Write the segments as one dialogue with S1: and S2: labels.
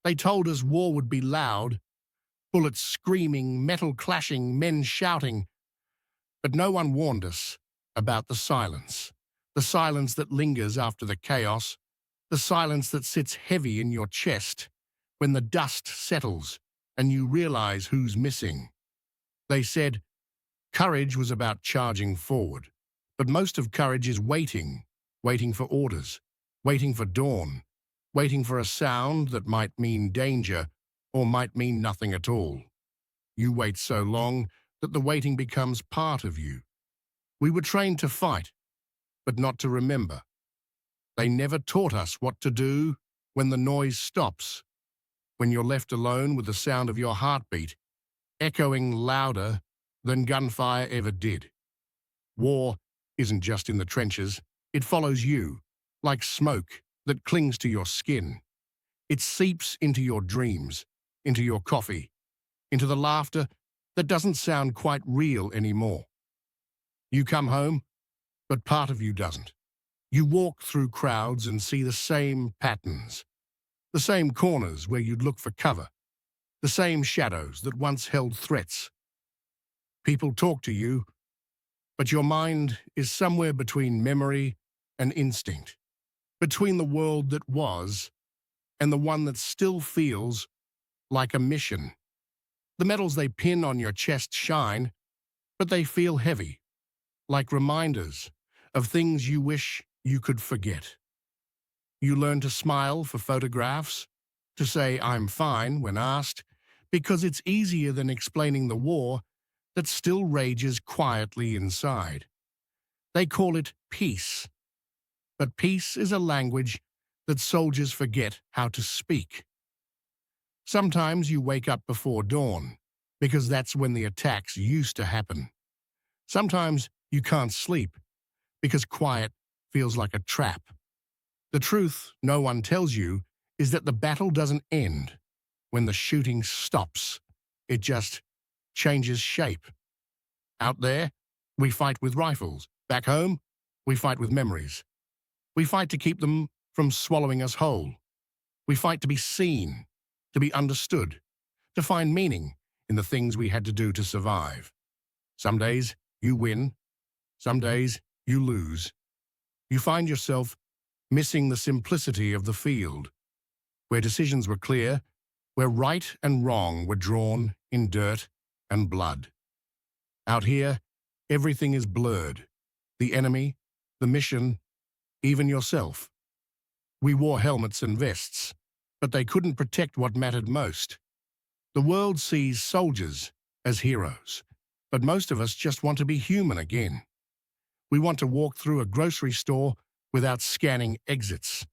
S1: They told us war would be loud, bullets screaming, metal clashing, men shouting, but no one warned us about the silence that lingers after the chaos, the silence that sits heavy in your chest when the dust settles and you realize who's missing. They said courage was about charging forward, but most of courage is waiting, waiting for orders, waiting for dawn, waiting for a sound that might mean danger or might mean nothing at all. You wait so long that the waiting becomes part of you. We were trained to fight, but not to remember. They never taught us what to do when the noise stops, when you're left alone with the sound of your heartbeat, echoing louder than gunfire ever did. War isn't just in the trenches, it follows you, like smoke that clings to your skin. It seeps into your dreams, into your coffee, into the laughter that doesn't sound quite real anymore. You come home, but part of you doesn't. You walk through crowds and see the same patterns, the same corners where you'd look for cover, the same shadows that once held threats. People talk to you, but your mind is somewhere between memory and instinct, between the world that was and the one that still feels like a mission. The medals they pin on your chest shine, but they feel heavy, like reminders of things you wish you could forget. You learn to smile for photographs, to say I'm fine when asked, because it's easier than explaining the war that still rages quietly inside. They call it peace, but peace is a language that soldiers forget how to speak. Sometimes you wake up before dawn, because that's when the attacks used to happen. Sometimes you can't sleep, because quiet feels like a trap. The truth no one tells you is that the battle doesn't end when the shooting stops. It just changes shape. Out there, we fight with rifles. Back home, we fight with memories. We fight to keep them from swallowing us whole. We fight to be seen, to be understood, to find meaning in the things we had to do to survive. Some days you win, some days you lose. You find yourself missing the simplicity of the field, where decisions were clear, where right and wrong were drawn in dirt and blood. Out here, everything is blurred. The enemy, the mission, even yourself. We wore helmets and vests, but they couldn't protect what mattered most. The world sees soldiers as heroes, but most of us just want to be human again. We want to walk through a grocery store without scanning exits.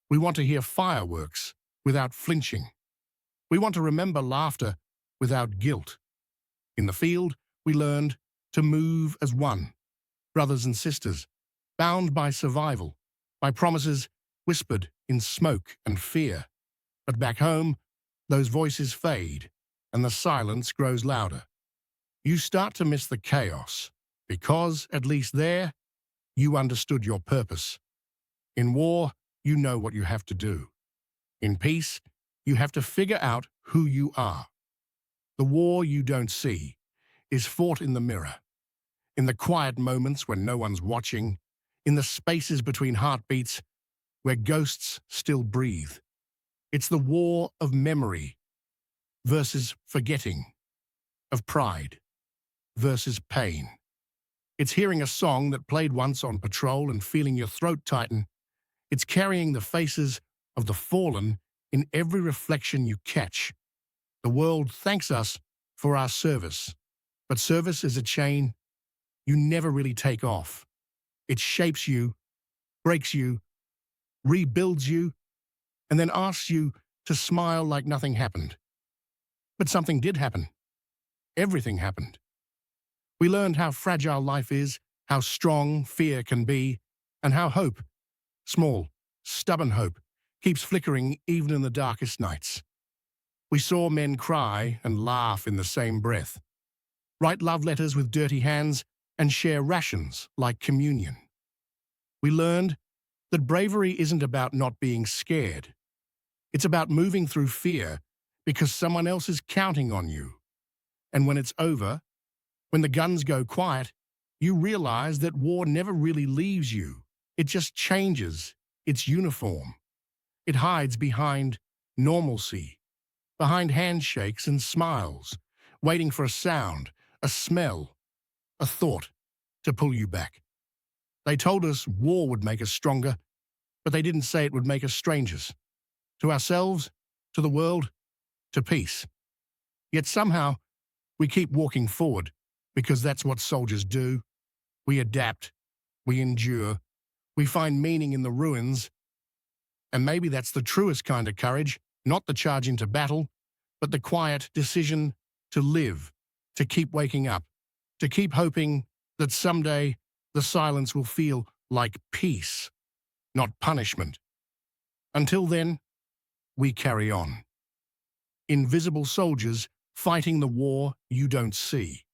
S1: We want to hear fireworks without flinching. We want to remember laughter without guilt. In the field, we learned to move as one, brothers and sisters, bound by survival, by promises whispered in smoke and fear. But back home, those voices fade, and the silence grows louder. You start to miss the chaos, because, at least there, you understood your purpose. In war, you know what you have to do. In peace, you have to figure out who you are. The war you don't see is fought in the mirror, in the quiet moments when no one's watching, in the spaces between heartbeats where ghosts still breathe. It's the war of memory versus forgetting, of pride versus pain. It's hearing a song that played once on patrol and feeling your throat tighten. It's carrying the faces of the fallen in every reflection you catch. The world thanks us for our service, but service is a chain you never really take off. It shapes you, breaks you, rebuilds you, and then asks you to smile like nothing happened. But something did happen. Everything happened. We learned how fragile life is, how strong fear can be, and how hope, small, stubborn hope, keeps flickering even in the darkest nights. We saw men cry and laugh in the same breath, write love letters with dirty hands, and share rations like communion. We learned that bravery isn't about not being scared. It's about moving through fear because someone else is counting on you. And when it's over, when the guns go quiet, you realize that war never really leaves you. It just changes its uniform. It hides behind normalcy, behind handshakes and smiles, waiting for a sound, a smell, a thought to pull you back. They told us war would make us stronger, but they didn't say it would make us strangers. To ourselves, to the world, to peace. Yet somehow, we keep walking forward because that's what soldiers do. We adapt, we endure, we find meaning in the ruins. And maybe that's the truest kind of courage, not the charge into battle, but the quiet decision to live, to keep waking up, to keep hoping that someday the silence will feel like peace, not punishment. Until then, we carry on. Invisible soldiers fighting the war you don't see.